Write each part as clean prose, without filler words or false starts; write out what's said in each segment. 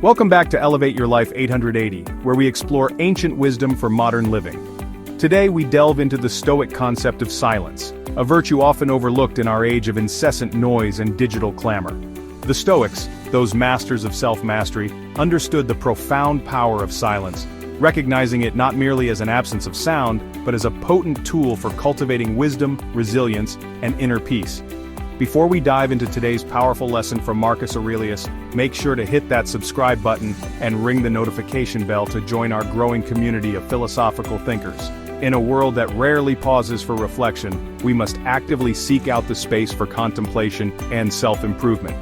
Welcome back to Elevate Your Life 880, where we explore ancient wisdom for modern living. Today we delve into the Stoic concept of silence, a virtue often overlooked in our age of incessant noise and digital clamor. The Stoics, those masters of self-mastery, understood the profound power of silence, recognizing it not merely as an absence of sound, but as a potent tool for cultivating wisdom, resilience, and inner peace. Before we dive into today's powerful lesson from Marcus Aurelius, make sure to hit that subscribe button and ring the notification bell to join our growing community of philosophical thinkers. In a world that rarely pauses for reflection, we must actively seek out the space for contemplation and self-improvement.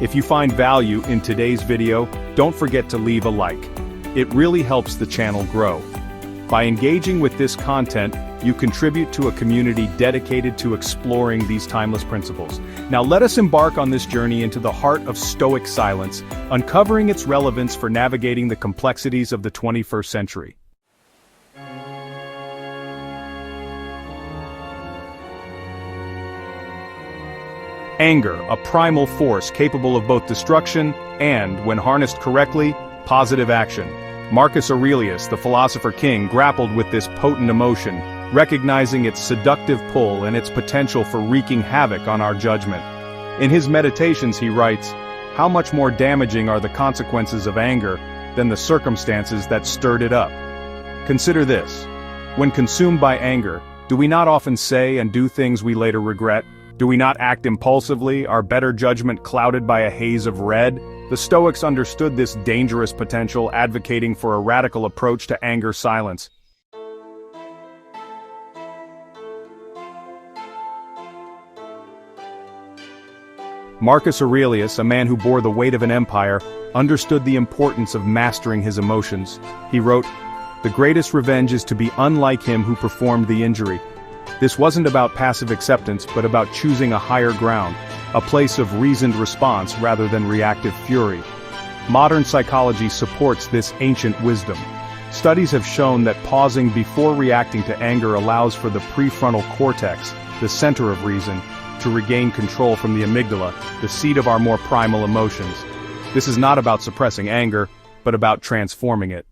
If you find value in today's video, don't forget to leave a like. It really helps the channel grow. By engaging with this content, you contribute to a community dedicated to exploring these timeless principles. Now let us embark on this journey into the heart of Stoic silence, uncovering its relevance for navigating the complexities of the 21st century. Anger, a primal force capable of both destruction and, when harnessed correctly, positive action. Marcus Aurelius, the philosopher king, grappled with this potent emotion, recognizing its seductive pull and its potential for wreaking havoc on our judgment. In his Meditations he writes, "How much more damaging are the consequences of anger than the circumstances that stirred it up?" Consider this. When consumed by anger, do we not often say and do things we later regret? Do we not act impulsively, our better judgment clouded by a haze of red? The Stoics understood this dangerous potential, advocating for a radical approach to anger silence. Marcus Aurelius, a man who bore the weight of an empire, understood the importance of mastering his emotions. He wrote, "The greatest revenge is to be unlike him who performed the injury." This wasn't about passive acceptance, but about choosing a higher ground, a place of reasoned response rather than reactive fury. Modern psychology supports this ancient wisdom. Studies have shown that pausing before reacting to anger allows for the prefrontal cortex, the center of reason, to regain control from the amygdala, the seat of our more primal emotions. This is not about suppressing anger, but about transforming it.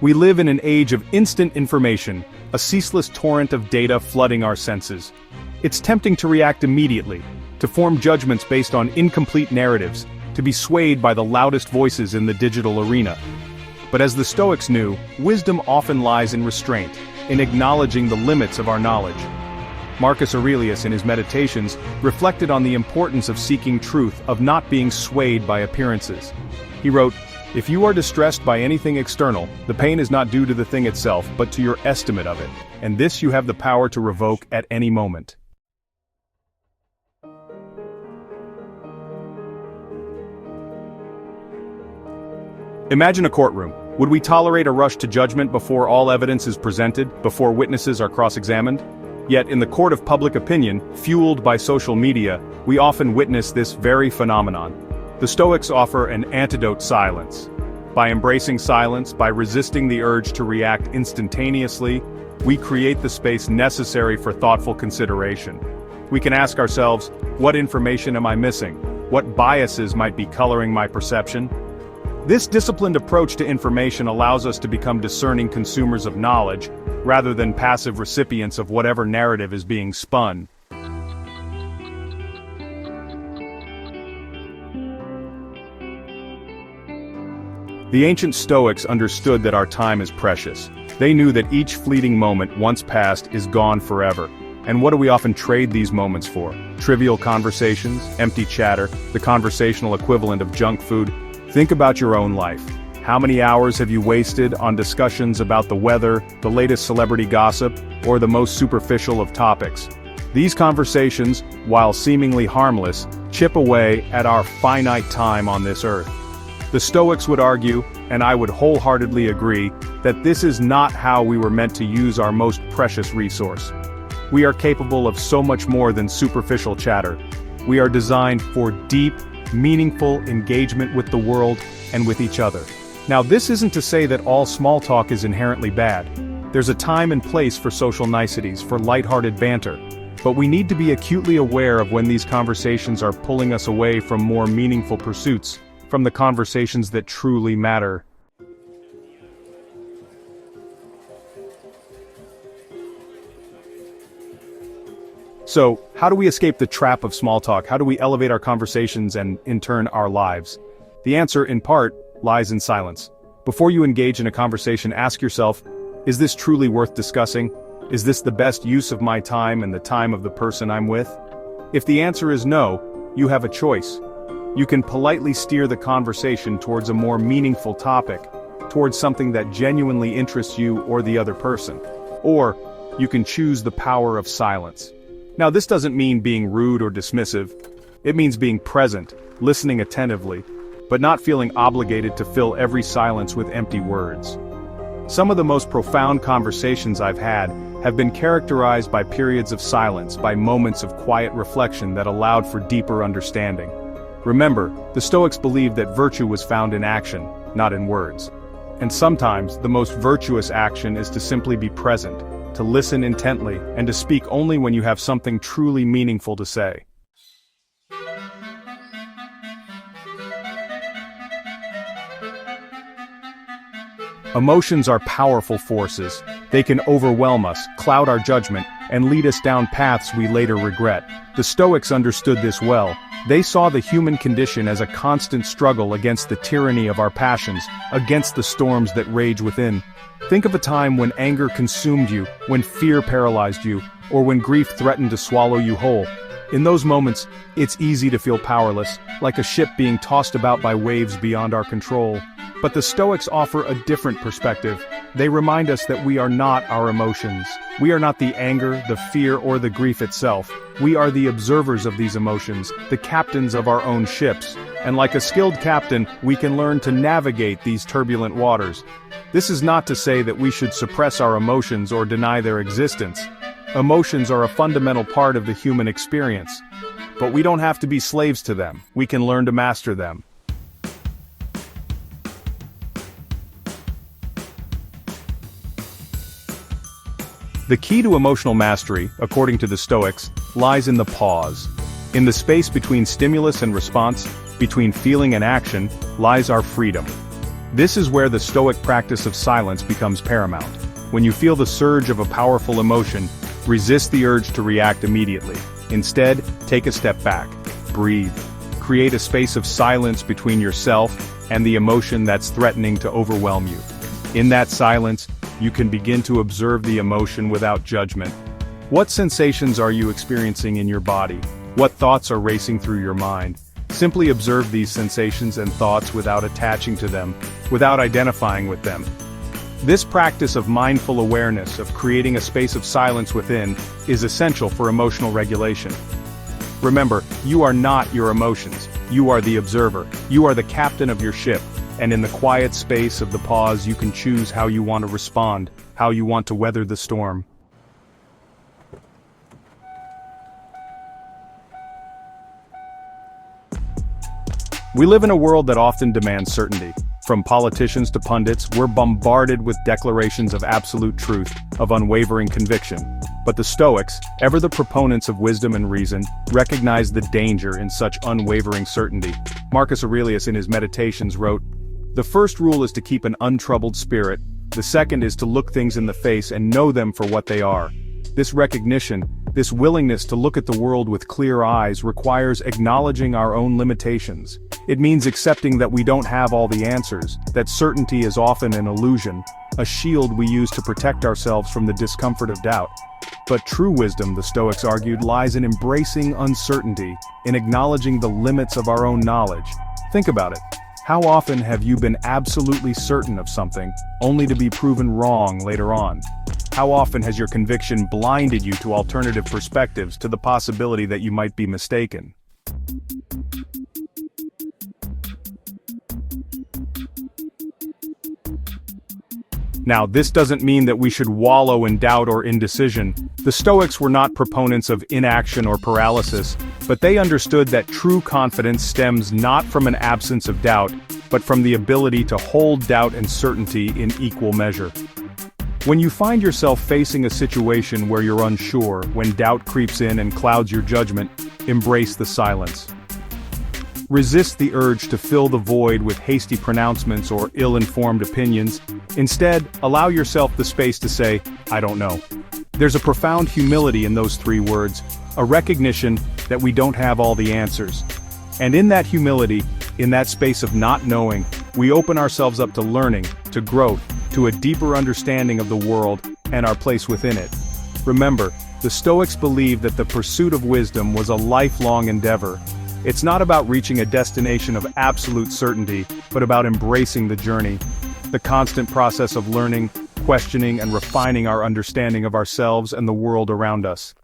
We live in an age of instant information, a ceaseless torrent of data flooding our senses. It's tempting to react immediately, to form judgments based on incomplete narratives, to be swayed by the loudest voices in the digital arena. But as the Stoics knew, wisdom often lies in restraint, in acknowledging the limits of our knowledge. Marcus Aurelius in his Meditations reflected on the importance of seeking truth, of not being swayed by appearances. He wrote, "If you are distressed by anything external, the pain is not due to the thing itself, but to your estimate of it, and this you have the power to revoke at any moment." Imagine a courtroom. Would we tolerate a rush to judgment before all evidence is presented, before witnesses are cross-examined? Yet in the court of public opinion, fueled by social media, we often witness this very phenomenon. The Stoics offer an antidote: silence. By embracing silence, by resisting the urge to react instantaneously, we create the space necessary for thoughtful consideration. We can ask ourselves, what information am I missing? What biases might be coloring my perception? This disciplined approach to information allows us to become discerning consumers of knowledge, rather than passive recipients of whatever narrative is being spun. The ancient Stoics understood that our time is precious. They knew that each fleeting moment, once past, is gone forever. And what do we often trade these moments for? Trivial conversations, empty chatter, the conversational equivalent of junk food. Think about your own life. How many hours have you wasted on discussions about the weather, the latest celebrity gossip, or the most superficial of topics? These conversations, while seemingly harmless, chip away at our finite time on this earth. The Stoics would argue, and I would wholeheartedly agree, that this is not how we were meant to use our most precious resource. We are capable of so much more than superficial chatter. We are designed for deep, meaningful engagement with the world and with each other. Now, this isn't to say that all small talk is inherently bad. There's a time and place for social niceties, for lighthearted banter. But we need to be acutely aware of when these conversations are pulling us away from more meaningful pursuits, from the conversations that truly matter. So, how do we escape the trap of small talk? How do we elevate our conversations and, in turn, our lives? The answer, in part, lies in silence. Before you engage in a conversation, ask yourself, is this truly worth discussing? Is this the best use of my time and the time of the person I'm with? If the answer is no, you have a choice. You can politely steer the conversation towards a more meaningful topic, towards something that genuinely interests you or the other person. Or, you can choose the power of silence. Now, this doesn't mean being rude or dismissive. It means being present, listening attentively, but not feeling obligated to fill every silence with empty words. Some of the most profound conversations I've had have been characterized by periods of silence, by moments of quiet reflection that allowed for deeper understanding. Remember, the Stoics believed that virtue was found in action, not in words. And sometimes, the most virtuous action is to simply be present, to listen intently, and to speak only when you have something truly meaningful to say. Emotions are powerful forces. They can overwhelm us, cloud our judgment, and lead us down paths we later regret. The Stoics understood this well. They saw the human condition as a constant struggle against the tyranny of our passions, against the storms that rage within. Think of a time when anger consumed you, when fear paralyzed you, or when grief threatened to swallow you whole. In those moments, it's easy to feel powerless, like a ship being tossed about by waves beyond our control. But the Stoics offer a different perspective. They remind us that we are not our emotions. We are not the anger, the fear, or the grief itself. We are the observers of these emotions, the captains of our own ships. And like a skilled captain, we can learn to navigate these turbulent waters. This is not to say that we should suppress our emotions or deny their existence. Emotions are a fundamental part of the human experience. But we don't have to be slaves to them. We can learn to master them. The key to emotional mastery, according to the Stoics, lies in the pause. In the space between stimulus and response, between feeling and action, lies our freedom. This is where the Stoic practice of silence becomes paramount. When you feel the surge of a powerful emotion, resist the urge to react immediately. Instead, take a step back. Breathe. Create a space of silence between yourself and the emotion that's threatening to overwhelm you. In that silence, you can begin to observe the emotion without judgment. What sensations are you experiencing in your body? What thoughts are racing through your mind? Simply observe these sensations and thoughts without attaching to them, without identifying with them. This practice of mindful awareness, of creating a space of silence within, is essential for emotional regulation. Remember, you are not your emotions. You are the observer. You are the captain of your ship. And in the quiet space of the pause, you can choose how you want to respond, how you want to weather the storm. We live in a world that often demands certainty. From politicians to pundits, we're bombarded with declarations of absolute truth, of unwavering conviction. But the Stoics, ever the proponents of wisdom and reason, recognize the danger in such unwavering certainty. Marcus Aurelius in his Meditations wrote, "The first rule is to keep an untroubled spirit. The second is to look things in the face and know them for what they are." This recognition, this willingness to look at the world with clear eyes requires acknowledging our own limitations. It means accepting that we don't have all the answers, that certainty is often an illusion, a shield we use to protect ourselves from the discomfort of doubt. But true wisdom, the Stoics argued, lies in embracing uncertainty, in acknowledging the limits of our own knowledge. Think about it. How often have you been absolutely certain of something, only to be proven wrong later on? How often has your conviction blinded you to alternative perspectives, to the possibility that you might be mistaken? Now, this doesn't mean that we should wallow in doubt or indecision. The Stoics were not proponents of inaction or paralysis, but they understood that true confidence stems not from an absence of doubt, but from the ability to hold doubt and certainty in equal measure. When you find yourself facing a situation where you're unsure, when doubt creeps in and clouds your judgment, embrace the silence. Resist the urge to fill the void with hasty pronouncements or ill-informed opinions. Instead, allow yourself the space to say, "I don't know." There's a profound humility in those three words, a recognition that we don't have all the answers. And in that humility, in that space of not knowing, we open ourselves up to learning, to growth, to a deeper understanding of the world and our place within it. Remember, the Stoics believed that the pursuit of wisdom was a lifelong endeavor. It's not about reaching a destination of absolute certainty, but about embracing the journey, the constant process of learning, questioning, and refining our understanding of ourselves and the world around us.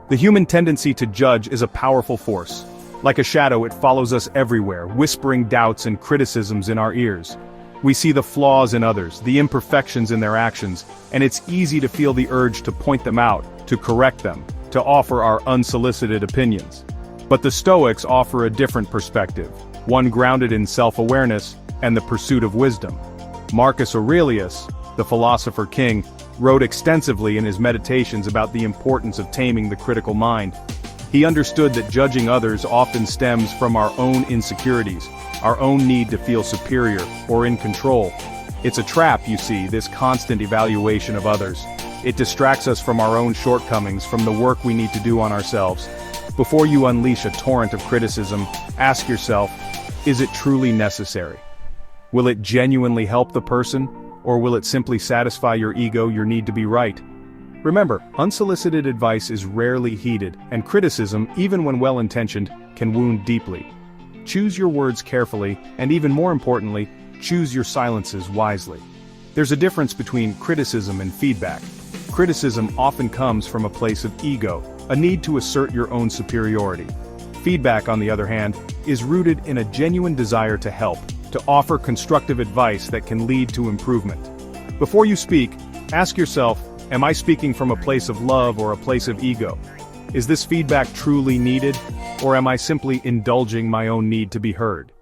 The human tendency to judge is a powerful force. Like a shadow, it follows us everywhere, whispering doubts and criticisms in our ears. We see the flaws in others, the imperfections in their actions, and it's easy to feel the urge to point them out, to correct them, to offer our unsolicited opinions. But the Stoics offer a different perspective, one grounded in self-awareness and the pursuit of wisdom. Marcus Aurelius, the philosopher king, wrote extensively in his meditations about the importance of taming the critical mind. He understood that judging others often stems from our own insecurities, our own need to feel superior or in control. It's a trap, you see, this constant evaluation of others. It distracts us from our own shortcomings, from the work we need to do on ourselves. Before you unleash a torrent of criticism, ask yourself, is it truly necessary? Will it genuinely help the person, or will it simply satisfy your ego, your need to be right? Remember, unsolicited advice is rarely heeded, and criticism, even when well-intentioned, can wound deeply. Choose your words carefully, and even more importantly, choose your silences wisely. There's a difference between criticism and feedback. Criticism often comes from a place of ego, a need to assert your own superiority. Feedback, on the other hand, is rooted in a genuine desire to help, to offer constructive advice that can lead to improvement. Before you speak, ask yourself, am I speaking from a place of love or a place of ego? Is this feedback truly needed, or am I simply indulging my own need to be heard?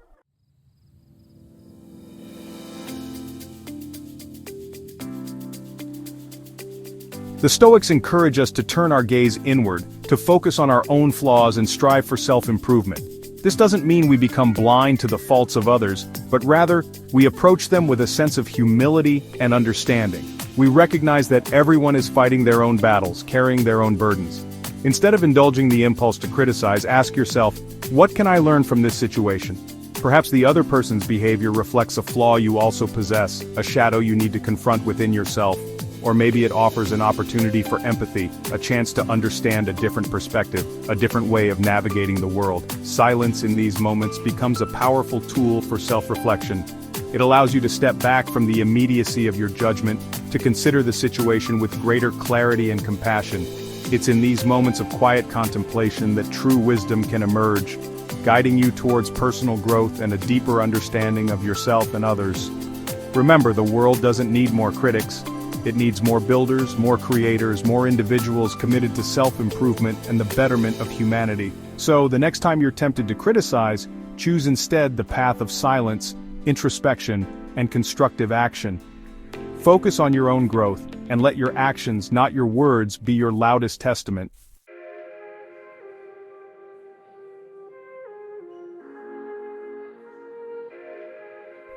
The Stoics encourage us to turn our gaze inward, to focus on our own flaws and strive for self-improvement. This doesn't mean we become blind to the faults of others, but rather, we approach them with a sense of humility and understanding. We recognize that everyone is fighting their own battles, carrying their own burdens. Instead of indulging the impulse to criticize, ask yourself, what can I learn from this situation? Perhaps the other person's behavior reflects a flaw you also possess, a shadow you need to confront within yourself. Or maybe it offers an opportunity for empathy, a chance to understand a different perspective, a different way of navigating the world. Silence in these moments becomes a powerful tool for self-reflection. It allows you to step back from the immediacy of your judgment, to consider the situation with greater clarity and compassion. It's in these moments of quiet contemplation that true wisdom can emerge, guiding you towards personal growth and a deeper understanding of yourself and others. Remember, the world doesn't need more critics. It needs more builders, more creators, more individuals committed to self-improvement and the betterment of humanity. So, the next time you're tempted to criticize, choose instead the path of silence, introspection, and constructive action. Focus on your own growth, and let your actions, not your words, be your loudest testament.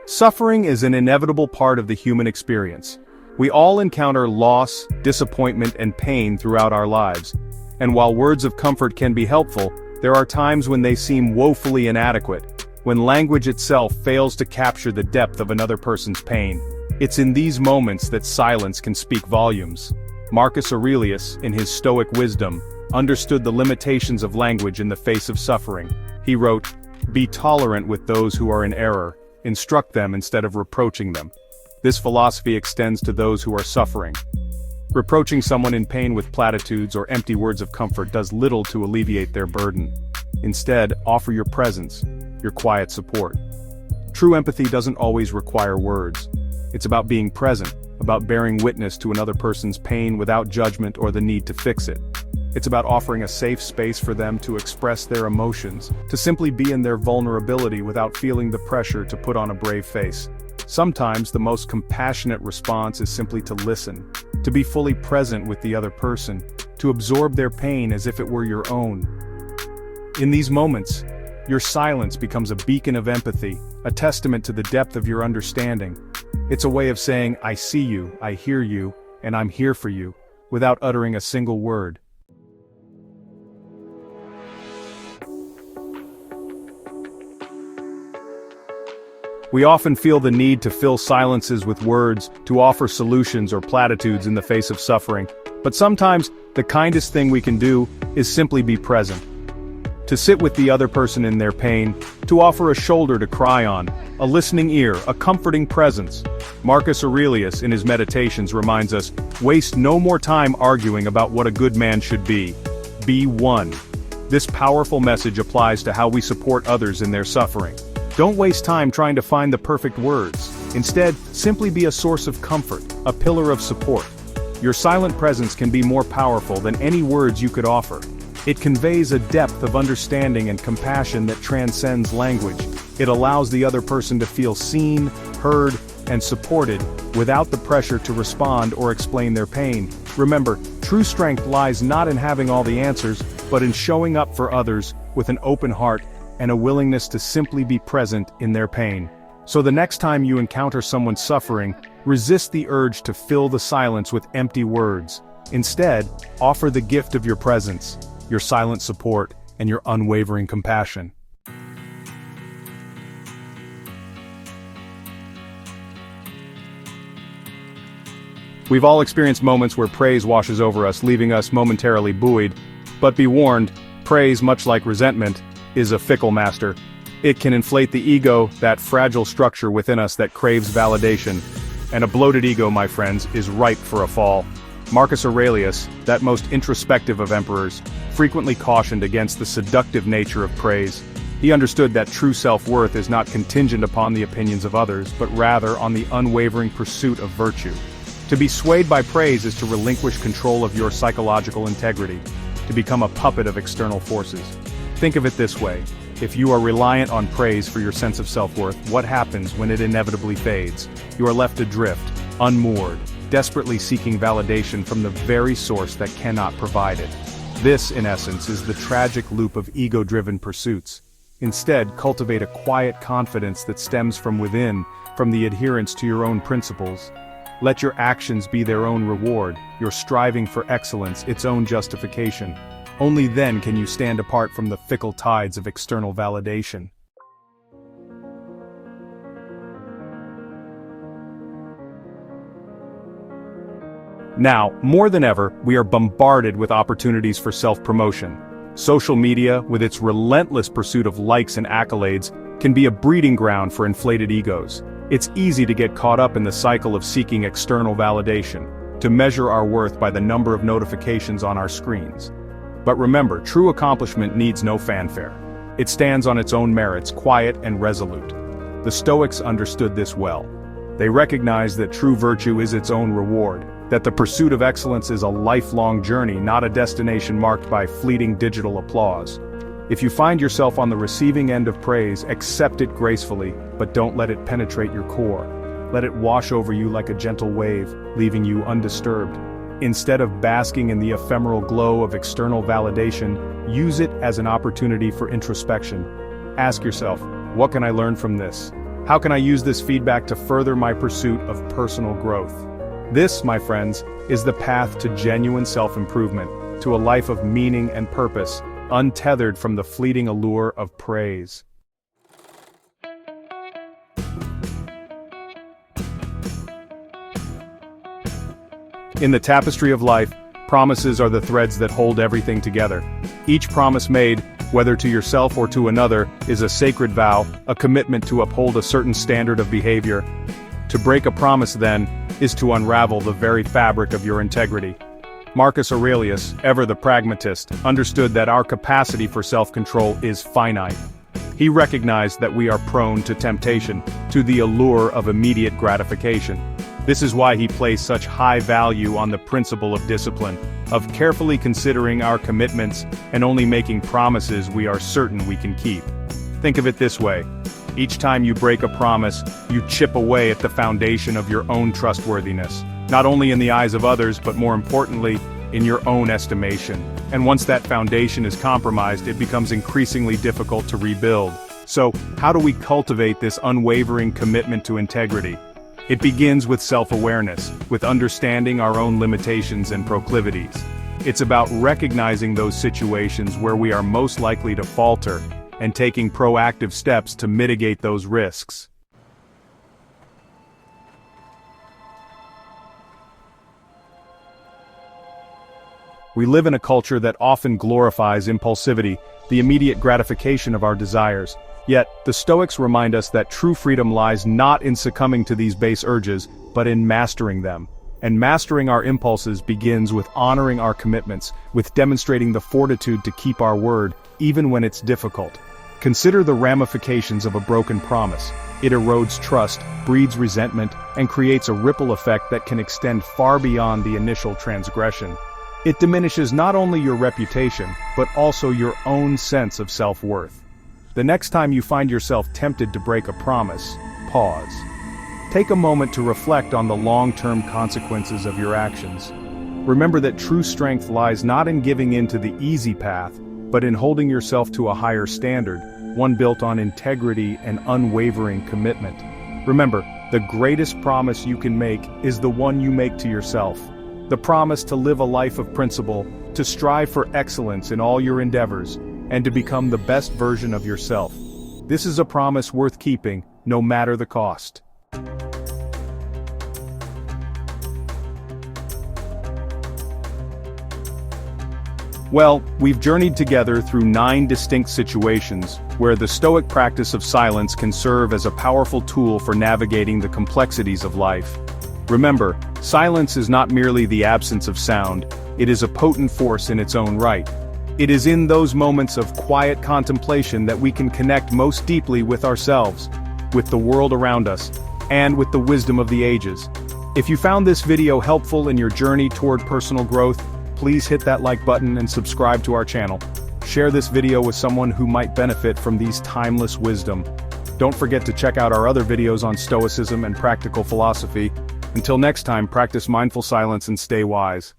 Suffering is an inevitable part of the human experience. We all encounter loss, disappointment, and pain throughout our lives. And while words of comfort can be helpful, there are times when they seem woefully inadequate, when language itself fails to capture the depth of another person's pain. It's in these moments that silence can speak volumes. Marcus Aurelius, in his Stoic wisdom, understood the limitations of language in the face of suffering. He wrote, "Be tolerant with those who are in error, instruct them instead of reproaching them." This philosophy extends to those who are suffering. Reproaching someone in pain with platitudes or empty words of comfort does little to alleviate their burden. Instead, offer your presence, your quiet support. True empathy doesn't always require words. It's about being present, about bearing witness to another person's pain without judgment or the need to fix it. It's about offering a safe space for them to express their emotions, to simply be in their vulnerability without feeling the pressure to put on a brave face. Sometimes the most compassionate response is simply to listen, to be fully present with the other person, to absorb their pain as if it were your own. In these moments, your silence becomes a beacon of empathy, a testament to the depth of your understanding. It's a way of saying, I see you, I hear you, and I'm here for you, without uttering a single word. We often feel the need to fill silences with words, to offer solutions or platitudes in the face of suffering. But sometimes, the kindest thing we can do is simply be present. To sit with the other person in their pain, to offer a shoulder to cry on, a listening ear, a comforting presence. Marcus Aurelius, in his Meditations, reminds us, waste no more time arguing about what a good man should be. Be one. This powerful message applies to how we support others in their suffering. Don't waste time trying to find the perfect words. Instead, simply be a source of comfort, a pillar of support. Your silent presence can be more powerful than any words you could offer. It conveys a depth of understanding and compassion that transcends language. It allows the other person to feel seen, heard, and supported, without the pressure to respond or explain their pain. Remember, true strength lies not in having all the answers, but in showing up for others with an open heart and a willingness to simply be present in their pain. So the next time you encounter someone suffering, resist the urge to fill the silence with empty words. Instead, offer the gift of your presence, your silent support, and your unwavering compassion. We've all experienced moments where praise washes over us, leaving us momentarily buoyed. But be warned, praise, much like resentment, is a fickle master. It can inflate the ego, that fragile structure within us that craves validation. And a bloated ego, my friends, is ripe for a fall. Marcus Aurelius, that most introspective of emperors, frequently cautioned against the seductive nature of praise. He understood that true self-worth is not contingent upon the opinions of others, but rather on the unwavering pursuit of virtue. To be swayed by praise is to relinquish control of your psychological integrity, to become a puppet of external forces. Think of it this way. If you are reliant on praise for your sense of self-worth, what happens when it inevitably fades? You are left adrift, unmoored, desperately seeking validation from the very source that cannot provide it. This, in essence, is the tragic loop of ego-driven pursuits. Instead, cultivate a quiet confidence that stems from within, from the adherence to your own principles. Let your actions be their own reward, your striving for excellence its own justification. Only then can you stand apart from the fickle tides of external validation. Now, more than ever, we are bombarded with opportunities for self-promotion. Social media, with its relentless pursuit of likes and accolades, can be a breeding ground for inflated egos. It's easy to get caught up in the cycle of seeking external validation, to measure our worth by the number of notifications on our screens. But remember, true accomplishment needs no fanfare. It stands on its own merits, quiet and resolute. The Stoics understood this well. They recognized that true virtue is its own reward, that the pursuit of excellence is a lifelong journey, not a destination marked by fleeting digital applause. If you find yourself on the receiving end of praise, accept it gracefully, but don't let it penetrate your core. Let it wash over you like a gentle wave, leaving you undisturbed. Instead of basking in the ephemeral glow of external validation, use it as an opportunity for introspection. Ask yourself, what can I learn from this? How can I use this feedback to further my pursuit of personal growth? This, my friends, is the path to genuine self-improvement, to a life of meaning and purpose, untethered from the fleeting allure of praise. In the tapestry of life, promises are the threads that hold everything together. Each promise made, whether to yourself or to another, is a sacred vow, a commitment to uphold a certain standard of behavior. To break a promise, then, is to unravel the very fabric of your integrity. Marcus Aurelius, ever the pragmatist, understood that our capacity for self-control is finite. He recognized that we are prone to temptation, to the allure of immediate gratification. This is why he placed such high value on the principle of discipline. of carefully considering our commitments and only making promises we are certain we can keep. Think of it this way. Each time you break a promise, you chip away at the foundation of your own trustworthiness, not only in the eyes of others, but more importantly, in your own estimation. And once that foundation is compromised, it becomes increasingly difficult to rebuild. So, how do we cultivate this unwavering commitment to integrity? It begins with self-awareness, with understanding our own limitations and proclivities. It's about recognizing those situations where we are most likely to falter, and taking proactive steps to mitigate those risks. We live in a culture that often glorifies impulsivity, the immediate gratification of our desires. Yet, the Stoics remind us that true freedom lies not in succumbing to these base urges, but in mastering them. And mastering our impulses begins with honoring our commitments, with demonstrating the fortitude to keep our word, even when it's difficult. Consider the ramifications of a broken promise. It erodes trust, breeds resentment, and creates a ripple effect that can extend far beyond the initial transgression. It diminishes not only your reputation, but also your own sense of self-worth. The next time you find yourself tempted to break a promise, pause. Take a moment to reflect on the long-term consequences of your actions. Remember that true strength lies not in giving in to the easy path, but in holding yourself to a higher standard, one built on integrity and unwavering commitment. Remember, the greatest promise you can make is the one you make to yourself. The promise to live a life of principle, to strive for excellence in all your endeavors, and to become the best version of yourself. This is a promise worth keeping, no matter the cost. Well, we've journeyed together through 9 distinct situations, where the Stoic practice of silence can serve as a powerful tool for navigating the complexities of life. Remember, silence is not merely the absence of sound, it is a potent force in its own right. It is in those moments of quiet contemplation that we can connect most deeply with ourselves, with the world around us, and with the wisdom of the ages. If you found this video helpful in your journey toward personal growth, please hit that like button and subscribe to our channel. Share this video with someone who might benefit from these timeless wisdom. Don't forget to check out our other videos on Stoicism and practical philosophy. Until next time, practice mindful silence and stay wise.